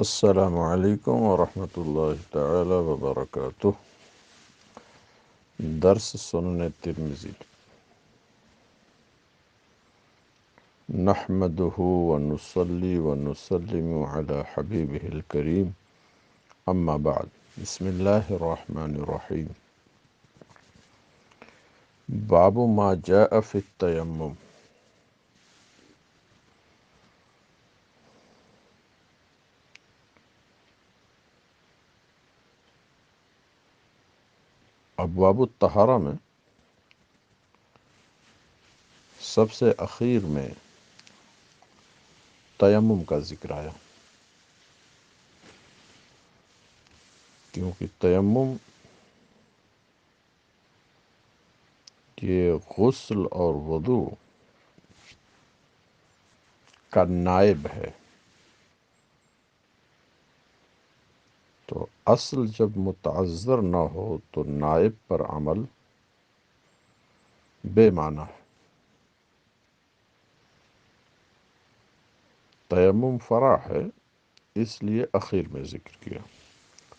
السلام علیکم ورحمۃ اللہ تعالی وبرکاتہ۔ درس سنن ترمذی۔ نحمده ونصلي ونسلم على حبیبہ الکریم، اما بعد، بسم اللہ الرحمن الرحیم۔ باب ما جاء فی التیمم۔ ابواب الطہارہ میں سب سے اخیر میں تیمم کا ذکر آیا، کیونکہ تیمم یہ غسل اور وضو کا نائب ہے۔ تو اصل جب متعذر نہ ہو تو نائب پر عمل بے معنی ہے۔ تیمم فرع ہے، اس لیے اخیر میں ذکر کیا۔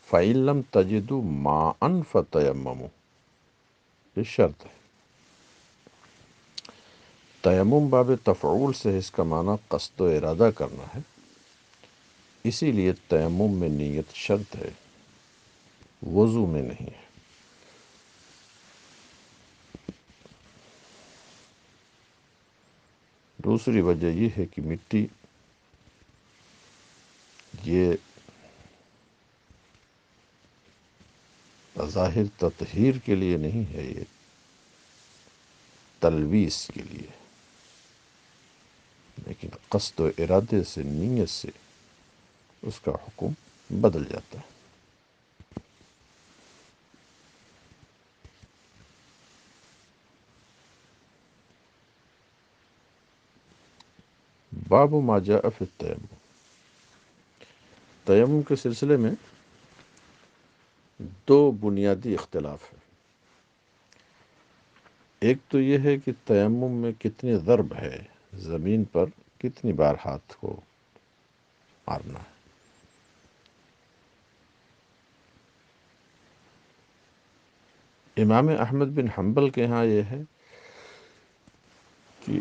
فَإِن لَمْ تَجِدُوا مَاءً فَتَيَمَّمُوا، یہ شرط ہے۔ تیمم باب تفعول سے اس کا معنی قصد و ارادہ کرنا ہے، اسی لیے تیمم میں نیت شرط ہے، وضو میں نہیں ہے۔ دوسری وجہ یہ ہے کہ مٹی یہ بظاہر تطہیر کے لیے نہیں ہے، یہ تلویث کے لیے، لیکن قصد و ارادے سے، نیت سے اس کا حکم بدل جاتا ہے۔ باب ما جاء فی التیمم۔ تیمم کے سلسلے میں دو بنیادی اختلاف ہیں۔ ایک تو یہ ہے کہ تیمم میں کتنی ضرب ہے، زمین پر کتنی بار ہاتھ کو مارنا ہے۔ امام احمد بن حنبل کے ہاں یہ ہے کہ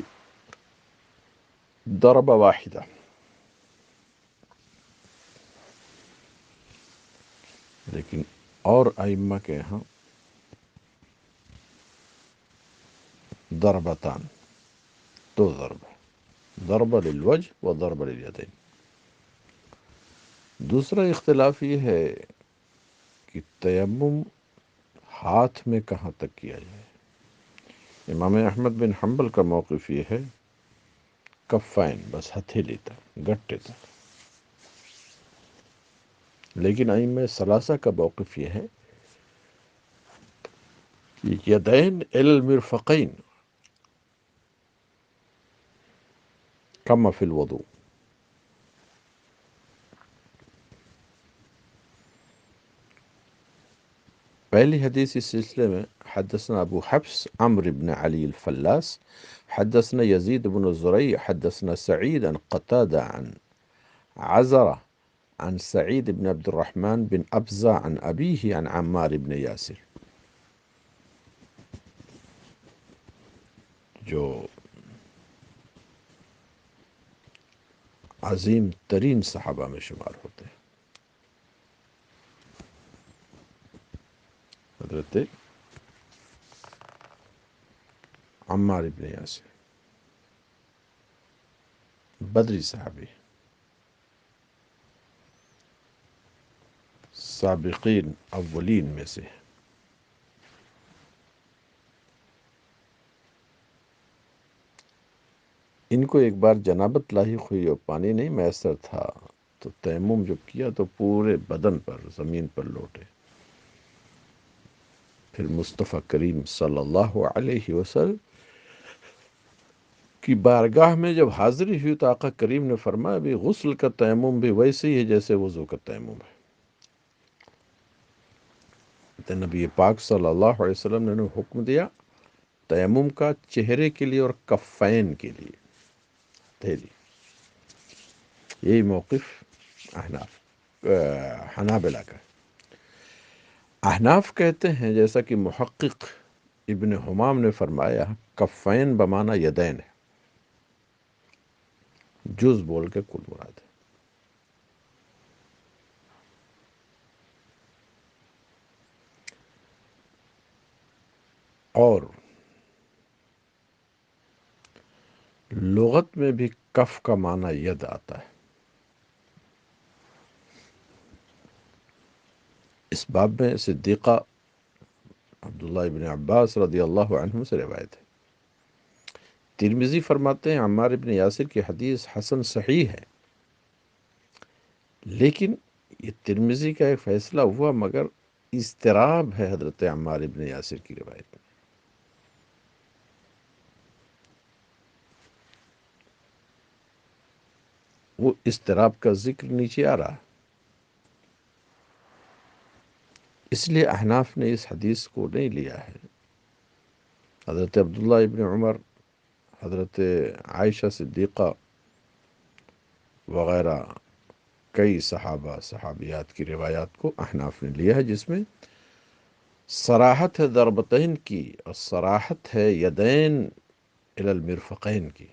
ضربہ واحدہ، لیکن اور ائمہ کے ہاں ضربتان، دو ضرب، ضرب للوجہ و ضرب للیدین۔ دوسرا اختلاف یہ ہے کہ تیمم ہاتھ میں کہاں تک کیا جائے۔ امام احمد بن حنبل کا موقف یہ ہے کفین، بس ہتھیلی تک، گٹے تک، لیکن ائمہ ثلاثہ کا موقف یہ ہے کہ یدین الی المرفقین کما فی الوضوء۔ پہلی حدیث اس سلسلے میں حدثنا ابو حفص عمرو بن علی الفلاس حدثنا یزید بن زریع حدثنا سعید عن قتادہ عن عزرہ عن سعید بن عبد الرحمن بن ابزہ عن ابیہ عن عمار بن یاسر، جو عظیم ترین صحابہ میں شمار ہوتے ہیں، حضرت عمار بن یاسر، بدری صحابی، سابقین اولین میں سے۔ ان کو ایک بار جنابت لاحق ہوئی اور پانی نہیں میسر تھا، تو تیمم جب کیا تو پورے بدن پر، زمین پر لوٹے۔ پھر مصطفیٰ کریم صلی اللہ علیہ وسلم کی بارگاہ میں جب حاضری ہوئی تو آقا کریم نے فرمایا بھی غسل کا تیمم بھی ویسے ہی ہے جیسے وضو کا تیمم ہے۔ تو نبی پاک صلی اللہ علیہ وسلم نے حکم دیا تیمم کا چہرے کے لیے اور کفین کے لیے، تھیلی۔ یہی موقف احناف۔ حنابلہ کا۔ احناف کہتے ہیں جیسا کہ محقق ابن حمام نے فرمایا کفین بمانا یدین ہے، جز بول کے کل مراد ہے۔ اور لغت میں بھی کف کا معنی ید آتا ہے۔ اس باب میں صدیقہ عبداللہ ابن عباس رضی اللہ عنہ سے روایت ہے۔ ترمذی فرماتے ہیں عمار ابن یاسر کی حدیث حسن صحیح ہے، لیکن یہ ترمذی کا ایک فیصلہ ہوا مگر اضطراب ہے حضرت عمار ابن یاسر کی روایت میں۔ وہ اضطراب کا ذکر نیچے آ رہا، اس لیے احناف نے اس حدیث کو نہیں لیا ہے۔ حضرت عبداللہ ابن عمر، حضرت عائشہ صدیقہ وغیرہ کئی صحابہ صحابیات کی روایات کو احناف نے لیا ہے، جس میں صراحت ہے ضربتین کی اور صراحت ہے یدین الی المرفقین کی۔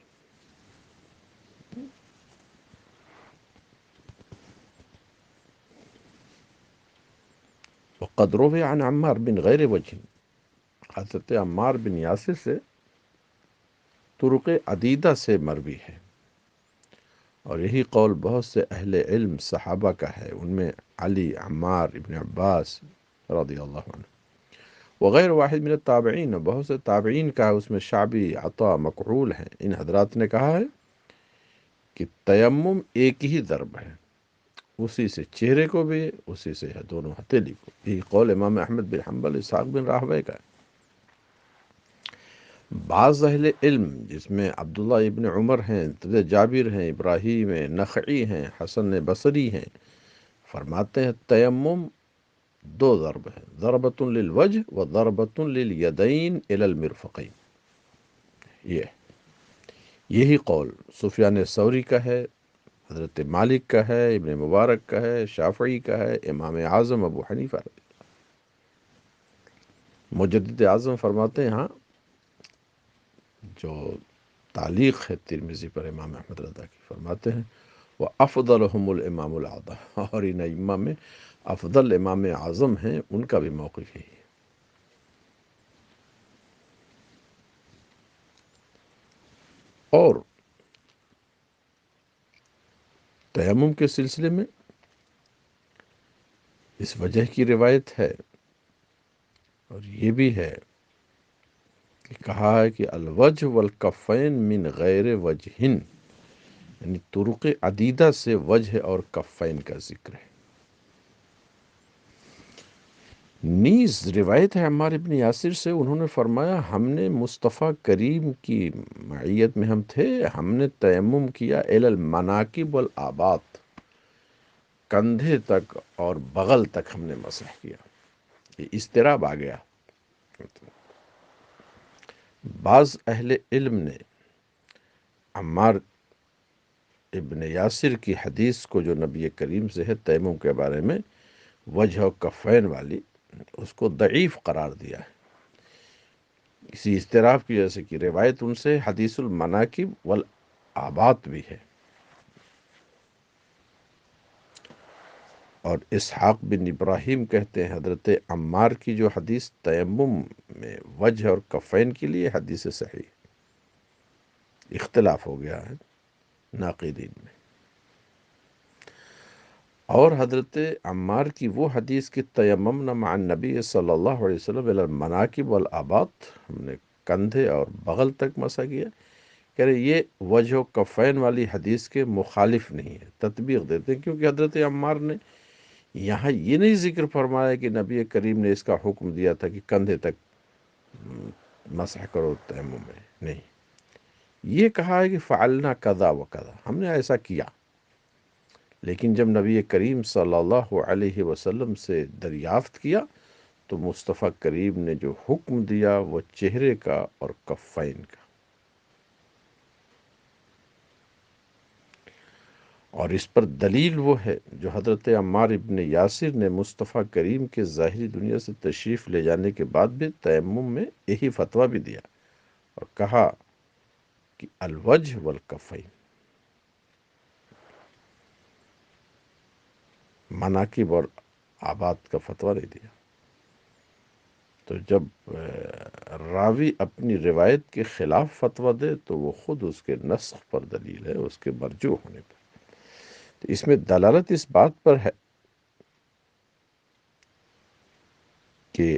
وقد روی عن عمار بن غیر وجہ، حضرت عمار بن یاسر سے طرق عدیدہ سے مروی ہے، اور یہی قول بہت سے اہل علم صحابہ کا ہے، ان میں علی، عمار ابن عباس رضی اللہ عنہ، وغیر واحد من التابعین، بہت سے تابعین کا ہے، اس میں شعبی، عطا، مکحول ہیں۔ ان حضرات نے کہا ہے کہ تیمم ایک ہی ضرب ہے، اسی سے چہرے کو بھی، اسی سے دونوں ہتھیلی کو۔ یہی قول امام احمد بن حنبل، اسحاق بن راہوے کا ہے۔ بعض اہل علم جس میں عبداللہ ابن عمر ہیں، جابر ہیں، ابراہیم ہیں، نخعی ہیں، حسن بصری ہیں، فرماتے ہیں تیمم دو ضرب ہے، ضربۃ للوجہ و ضربۃ للیدین الی المرفقین۔ یہی قول سفیان ثوری کا ہے، حضرت مالک کا ہے، ابن مبارک کا ہے، شافعی کا ہے، امام اعظم ابو حنیفہ۔ مجدد اعظم فرماتے ہیں، ہاں جو تعلیق ہے ترمذی پر امام احمد رضا کی، فرماتے ہیں وہ افضلہم الامام الاعظم، اور ان ائمہ میں افضل امام اعظم ہیں، ان کا بھی موقف یہی ہے۔ اور تیمم کے سلسلے میں اس وجہ کی روایت ہے، اور یہ بھی ہے کہ کہا ہے کہ الوجہ والکفین من غیر وجہن، یعنی طرق عدیدہ سے وجہ اور کفین کا ذکر ہے۔ نیز روایت ہے عمار ابن یاسر سے، انہوں نے فرمایا ہم نے مصطفیٰ کریم کی معیت میں ہم تھے، ہم نے تیمم کیا الی المناکب والآباط، کندھے تک اور بغل تک ہم نے مسح کیا۔ یہ اضطراب آ گیا۔ بعض اہل علم نے عمار ابن یاسر کی حدیث کو جو نبی کریم سے ہے تیمم کے بارے میں وجہ و کفین والی، اس کو ضعیف قرار دیا ہے، اسی اضطراب کی وجہ سے کہ روایت ان سے حدیث المناکب والآبات بھی ہے۔ اور اسحاق بن ابراہیم کہتے ہیں حضرت عمار کی جو حدیث تیمم میں وجہ اور کفین کے لیے حدیث صحیح، اختلاف ہو گیا ہے ناقدین میں۔ اور حضرت عمار کی وہ حدیث کی تیممنا مع النبی صلی اللہ علیہ وسلم الی المناکب والآبات، ہم نے کندھے اور بغل تک مسح کیا، کہہ رہے یہ وجہ و کفین والی حدیث کے مخالف نہیں ہے، تطبیق دیتے ہیں، کیونکہ حضرت عمار نے یہاں یہ نہیں ذکر فرمایا کہ نبی کریم نے اس کا حکم دیا تھا کہ کندھے تک مسح کرو تیمم میں، نہیں، یہ کہا ہے کہ فعلنا کذا و کذا، ہم نے ایسا کیا۔ لیکن جب نبی کریم صلی اللہ علیہ وسلم سے دریافت کیا تو مصطفیٰ کریم نے جو حکم دیا وہ چہرے کا اور کفین کا۔ اور اس پر دلیل وہ ہے جو حضرت عمار ابن یاسر نے مصطفیٰ کریم کے ظاہری دنیا سے تشریف لے جانے کے بعد بھی تیمم میں یہی فتویٰ بھی دیا اور کہا کہ الوجہ والکفین، مناکب اور آباد کا فتویٰ نہیں دیا۔ تو جب راوی اپنی روایت کے خلاف فتویٰ دے تو وہ خود اس کے نسخ پر دلیل ہے، اس کے مرجوع ہونے پر۔ تو اس میں دلالت اس بات پر ہے کہ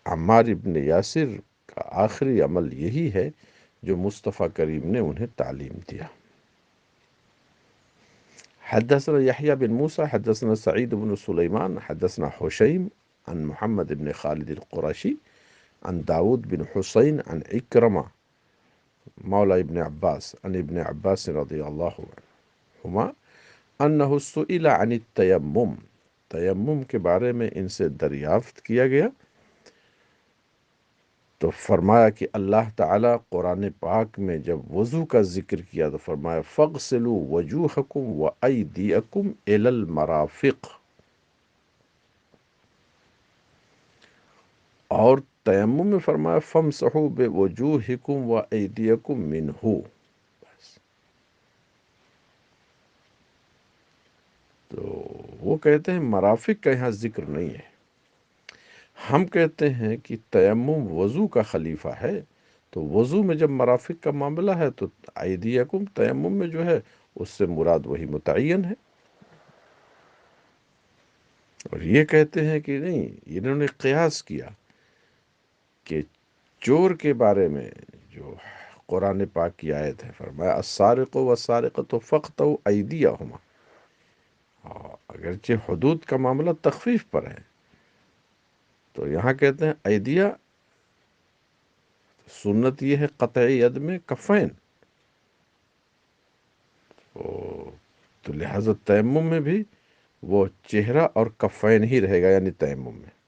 عمار ابن یاسر کا آخری عمل یہی ہے جو مصطفیٰ کریم نے انہیں تعلیم دیا۔ حدثنا یحییٰ بن موسیٰ حدثنا سعید بن سلیمان حدثنا حشیم عن محمد بن خالد القرشی عن داود بن حسین عن اکرمہ مولا ابن عباس عن ابن عباس رضی اللہ عنہما انہ سئل عن التیمم، تیمم کے بارے میں ان سے دریافت کیا گیا تو فرمایا کہ اللہ تعالیٰ قرآن پاک میں جب وضو کا ذکر کیا تو فرمایا فَاغْسِلُوا وَجُوهَكُمْ وَأَيْدِيَكُمْ إِلَى الْمَرَافِقِ، اور تیمم میں فرمایا فَامْسَحُوا بِوُجُوهِكُمْ وَأَيْدِيَكُمْ مِنْهُ۔ بس تو وہ کہتے ہیں مرافق کا یہاں ذکر نہیں ہے۔ ہم کہتے ہیں کہ تیمم وضو کا خلیفہ ہے، تو وضو میں جب مرافق کا معاملہ ہے تو ایدیکم تیمم میں جو ہے اس سے مراد وہی متعین ہے۔ اور یہ کہتے ہیں کہ نہیں، انہوں نے قیاس کیا کہ چور کے بارے میں جو قرآن پاک کی آیت ہے، فرمایا السارق والسارقۃ فاقطعوا ایدیہما، اگرچہ حدود کا معاملہ تخفیف پر ہے تو یہاں کہتے ہیں ایدیہ، سنت یہ ہے قطع ید میں کفین، تو لہذا تیمم میں بھی وہ چہرہ اور کفین ہی رہے گا، یعنی تیمم میں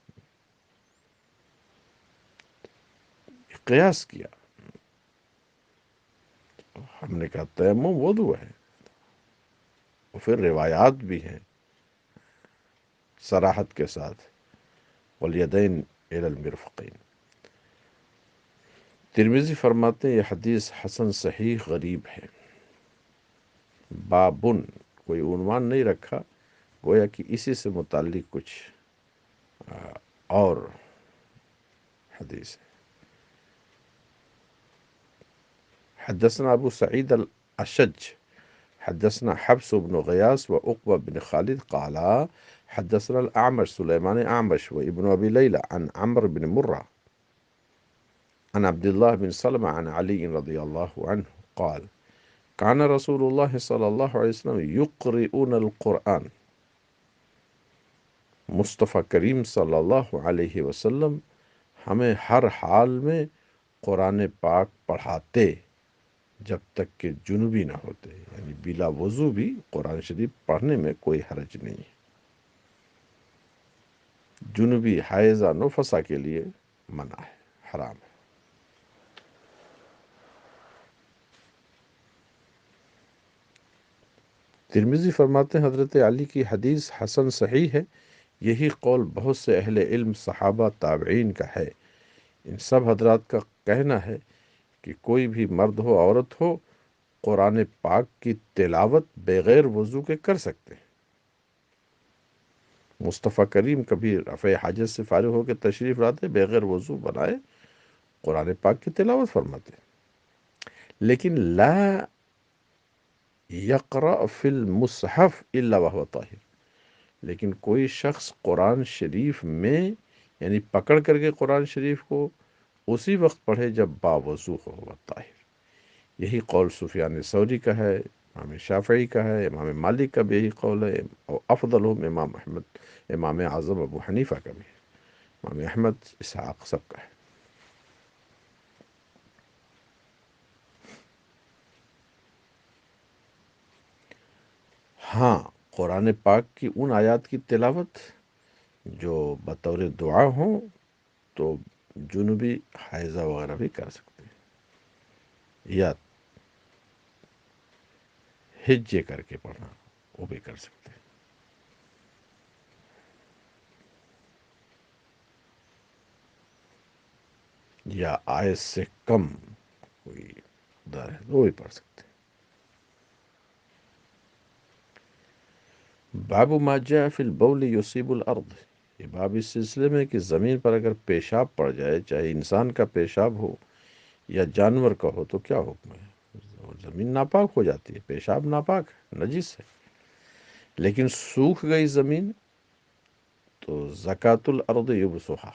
قیاس کیا۔ ہم نے کہا تیمم وضو ہے، اور پھر روایات بھی ہیں صراحت کے ساتھ والیدین الی المرفقین۔ ترمذی فرماتے ہیں یہ حدیث حسن صحیح غریب ہے۔ بابن، کوئی عنوان نہیں رکھا، گویا کہ اسی سے متعلق کچھ اور حدیث ہے۔ حدثنا ابو سعید الاشج حدثنا حفص بن غیاث وعقبہ بن خالد قالا حدثنا الاعمش سلیمان اعمش وابن ابی لیلى عن عمرو بن مرہ عن عبد الله بن سلمة عن علي رضي الله عنه قال كان رسول الله صلی اللہ علیہ وسلم يقرئون القرآن، مصطفیٰ کریم صلی اللہ علیہ وسلم ہمیں ہر حال میں قرآن پاک پڑھاتے جب تک کہ جنوبی نہ ہوتے، یعنی بلا وضو بھی قرآن شریف پڑھنے میں کوئی حرج نہیں ہے۔ جنوبی حائضہ نفسا کے لیے منع ہے، حرام ہے۔ ترمذی فرماتے ہیں حضرت علی کی حدیث حسن صحیح ہے، یہی قول بہت سے اہل علم صحابہ تابعین کا ہے۔ ان سب حضرات کا کہنا ہے کہ کوئی بھی مرد ہو عورت ہو قرآن پاک کی تلاوت بغیر وضو کے کر سکتے ہیں۔ مصطفیٰ کریم کبھی رفع حاجت سے فارغ ہو کے تشریف لاتے، بغیر وضو بنائے قرآن پاک کی تلاوت فرماتے، لیکن لا یقرأ فی المصحف الا وهو طاہر، لیکن کوئی شخص قرآن شریف میں یعنی پکڑ کر کے قرآن شریف کو اسی وقت پڑھے جب باوضو ہو طاہر۔ یہی قول سفیان ثوری کا ہے، امام شافعی کا ہے، امام مالک کا بھی یہی قول ہے، اور افضلہم امام احمد، امام اعظم ابو حنیفہ کا بھی ہے، امام احمد، اسحاق، سب کا ہے۔ ہاں، قرآن پاک کی ان آیات کی تلاوت جو بطور دعا ہوں تو جنوبی حائضہ وغیرہ بھی کر سکتے ہیں، یا ہجے کر کے پڑھنا وہ بھی کر سکتے ہیں، یا آیت سے کم کوئی در ہے تو وہ بھی پڑھ سکتے ہیں۔ باب ما جاء فی البول یصیب الارض، یہ باب اس سلسلے میں کہ زمین پر اگر پیشاب پڑ جائے، چاہے انسان کا پیشاب ہو یا جانور کا ہو، تو کیا حکم ہے؟ زمین ناپاک ہو جاتی ہے، پیشاب ناپاک ہے، نجس ہے، لیکن سوکھ گئی زمین تو زکوٰۃ الارض یبسها،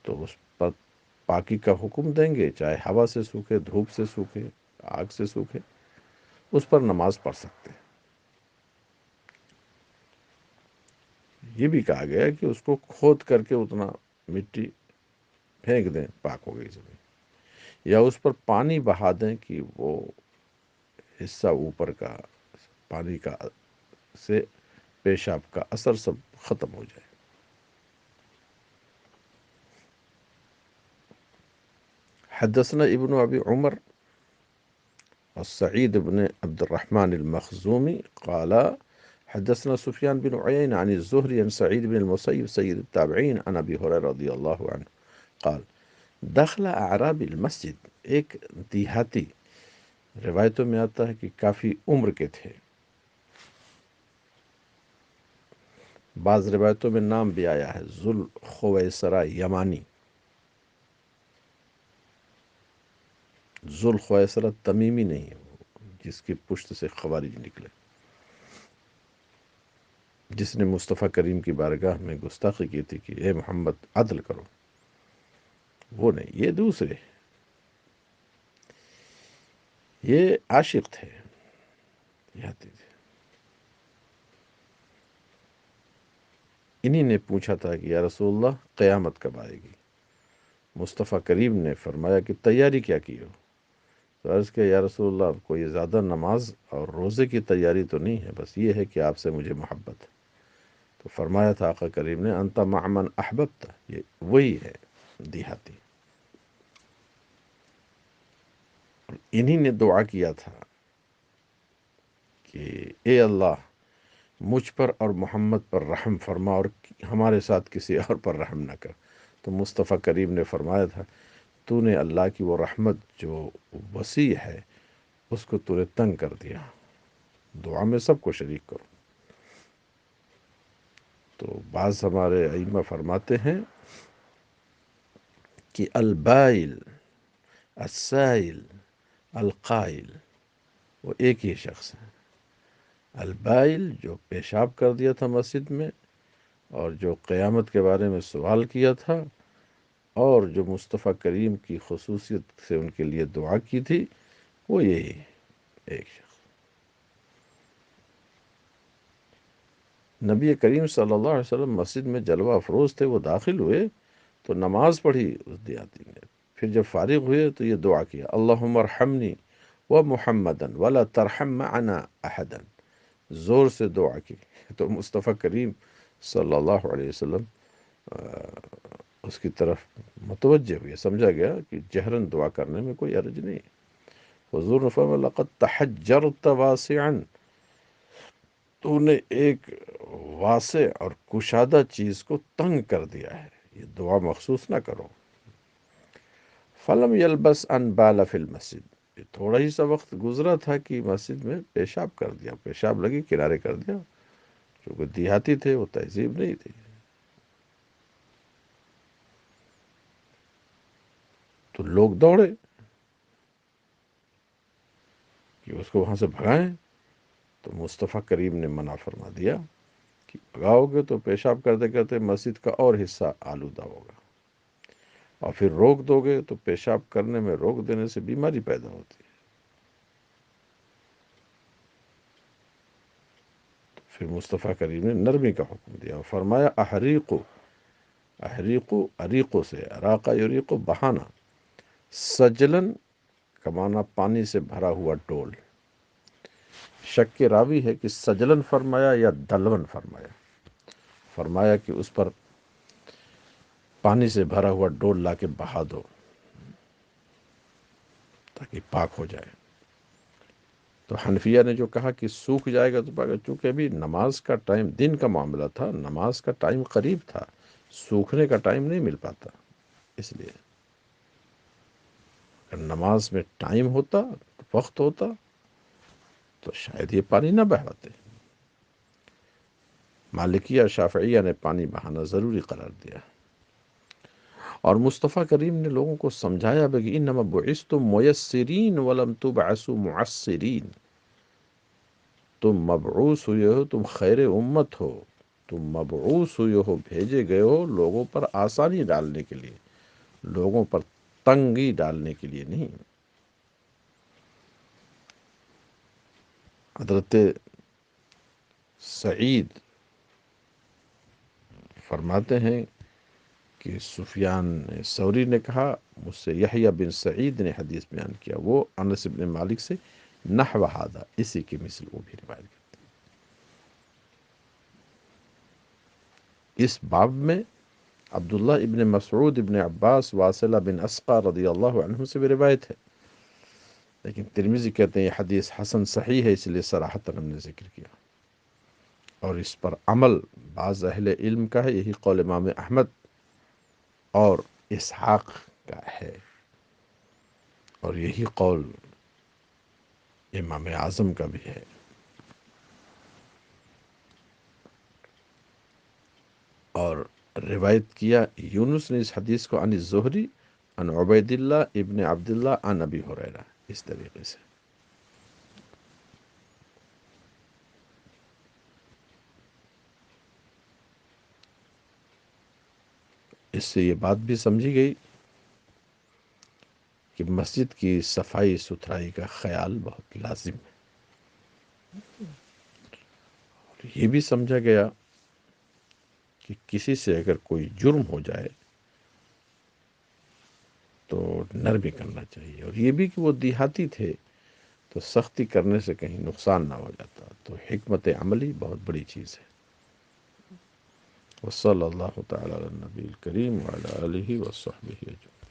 تو اس پر پاکی کا حکم دیں گے، چاہے ہوا سے سوکھے، دھوپ سے سوکھے، آگ سے سوکھے، اس پر نماز پڑھ سکتے ہیں۔ یہ بھی کہا گیا کہ اس کو کھود کر کے اتنا مٹی پھینک دیں، پاک ہو گئی زمین، یا اس پر پانی بہا دیں کہ وہ حصہ اوپر کا پانی کا سے پیشاب کا اثر سب ختم ہو جائے۔ حدثنا ابن ابی عمر السعید بن عبد الرحمن المخزومی قال حدثنا سفیان بن عیین عن الزہری عن سعید بن المسیب سید التابعین عن ابی ہریرہ رضی اللہ عنہ قال دخل اعرابی المسجد، ایک دیہاتی، روایتوں میں آتا ہے کہ کافی عمر کے تھے، بعض روایتوں میں نام بھی آیا ہے ذوالخویسرہ یمانی، ذوالخویسرہ تمیمی نہیں ہے، وہ جس کی پشت سے خوارج نکلے، جس نے مصطفیٰ کریم کی بارگاہ میں گستاخی کی تھی کہ اے محمد عدل کرو، وہ نہیں، یہ دوسرے، یہ عاشق تھے، دیہاتی تھے۔ انہی نے پوچھا تھا کہ یا رسول اللہ قیامت کب آئے گی؟ مصطفیٰ کریم نے فرمایا کہ تیاری کیا کی ہو؟ تو عرض کیا یا رسول اللہ کوئی زیادہ نماز اور روزے کی تیاری تو نہیں ہے، بس یہ ہے کہ آپ سے مجھے محبت ہے۔ تو فرمایا تھا آقا کریم نے انت مع من احببت، یہ وہی ہے دیہاتی۔ انہی نے دعا کیا تھا کہ اے اللہ مجھ پر اور محمد پر رحم فرما اور ہمارے ساتھ کسی اور پر رحم نہ کر۔ تو مصطفیٰ کریم نے فرمایا تھا تو نے اللہ کی وہ رحمت جو وسیع ہے اس کو تو نے تنگ کر دیا، دعا میں سب کو شریک کرو۔ تو بعض ہمارے ائمہ فرماتے ہیں کہ البائل، السائل، القائل، وہ ایک ہی شخص ہے۔ البائل جو پیشاب کر دیا تھا مسجد میں، اور جو قیامت کے بارے میں سوال کیا تھا، اور جو مصطفیٰ کریم کی خصوصیت سے ان کے لیے دعا کی تھی، وہ یہی ایک شخص۔ نبی کریم صلی اللہ علیہ وسلم مسجد میں جلوہ افروز تھے، وہ داخل ہوئے تو نماز پڑھی اس دیہاتی نے، پھر جب فارغ ہوئے تو یہ دعا کیا اللہم ارحمنی و محمدا ولا ترحم معنا احدا، زور سے دعا کی۔ تو مصطفیٰ کریم صلی اللہ علیہ وسلم اس کی طرف متوجہ ہوئے، سمجھا گیا کہ جہرن دعا کرنے میں کوئی حرج نہیں۔ حضور نے فرمایا لقد تحجرت واسعا، تو نے ایک واسع اور کشادہ چیز کو تنگ کر دیا ہے، یہ دعا مخصوص نہ کرو۔ فلم یلبس ان بال فی المسجد، یہ تھوڑا ہی سا وقت گزرا تھا کہ مسجد میں پیشاب کر دیا، پیشاب لگی کنارے کر دیا، چونکہ دیہاتی تھے، وہ تہذیب نہیں تھی، تو لوگ دوڑے کہ اس کو وہاں سے بھگائیں، تو مصطفیٰ کریم نے منع فرما دیا کہ بھگاؤ گے تو پیشاب کرتے کرتے مسجد کا اور حصہ آلودہ ہوگا، اور پھر روک دو گے تو پیشاب کرنے میں روک دینے سے بیماری پیدا ہوتی ہے۔ پھر مصطفیٰ کریم نے نرمی کا حکم دیا اور فرمایا احریقو، احریقو عریقو سے اراقہ یریقو بہانا، سجلن کا معنی پانی سے بھرا ہوا ڈول، شک کے راوی ہے کہ سجلن فرمایا یا دلون فرمایا، فرمایا کہ اس پر پانی سے بھرا ہوا ڈول لا کے بہا دو تاکہ پاک ہو جائے۔ تو حنفیہ نے جو کہا کہ سوکھ جائے گا تو چونکہ ابھی نماز کا ٹائم دن کا معاملہ تھا، نماز کا ٹائم قریب تھا، سوکھنے کا ٹائم نہیں مل پاتا، اس لیے اگر نماز میں ٹائم ہوتا، وقت ہوتا، تو شاید یہ پانی نہ بہاتے۔ مالکیہ اور شافعیہ نے پانی بہانا ضروری قرار دیا، اور مصطفیٰ کریم نے لوگوں کو سمجھایا بھی کہ انما بعثتم میسرین ولم تبعثوا معسرین، تم مبعوث ہوئے ہو، تم خیر امت ہو، تم مبعوث ہوئے ہو، بھیجے گئے ہو لوگوں پر آسانی ڈالنے کے لیے، لوگوں پر تنگی ڈالنے کے لیے نہیں۔ حضرت سعید فرماتے ہیں کہ سفیان ثوری نے کہا، مجھ سے یحییٰ بن سعید نے حدیث بیان کیا، وہ انس بن مالک سے نحو ھذا، اسی کی مثل وہ بھی روایت کرتے ہیں۔ اس باب میں عبداللہ ابن مسعود ابن عباس، واصلہ بن اسقع رضی اللہ عنہ سے بھی روایت ہے، لیکن ترمذی کہتے ہیں یہ حدیث حسن صحیح ہے، اس لیے صراحتاً ہم نے ذکر کیا، اور اس پر عمل بعض اہل علم کا ہے، یہی قول امام احمد اور اسحاق کا ہے، اور یہی قول امام اعظم کا بھی ہے۔ اور روایت کیا یونس نے اس حدیث کو عن الزہری عن عبید اللہ ابن عبداللہ عن ابی ہریرہ، اس طریقے سے۔ اس سے یہ بات بھی سمجھی گئی کہ مسجد کی صفائی ستھرائی کا خیال بہت لازم ہے، اور یہ بھی سمجھا گیا کہ کسی سے اگر کوئی جرم ہو جائے تو نرمی کرنا چاہیے، اور یہ بھی کہ وہ دیہاتی تھے تو سختی کرنے سے کہیں نقصان نہ ہو جاتا، تو حکمت عملی بہت بڑی چیز ہے۔ وصلی اللہ تعالی علی النبی الکریم وعلی آلہ وصحبہ اجمعین۔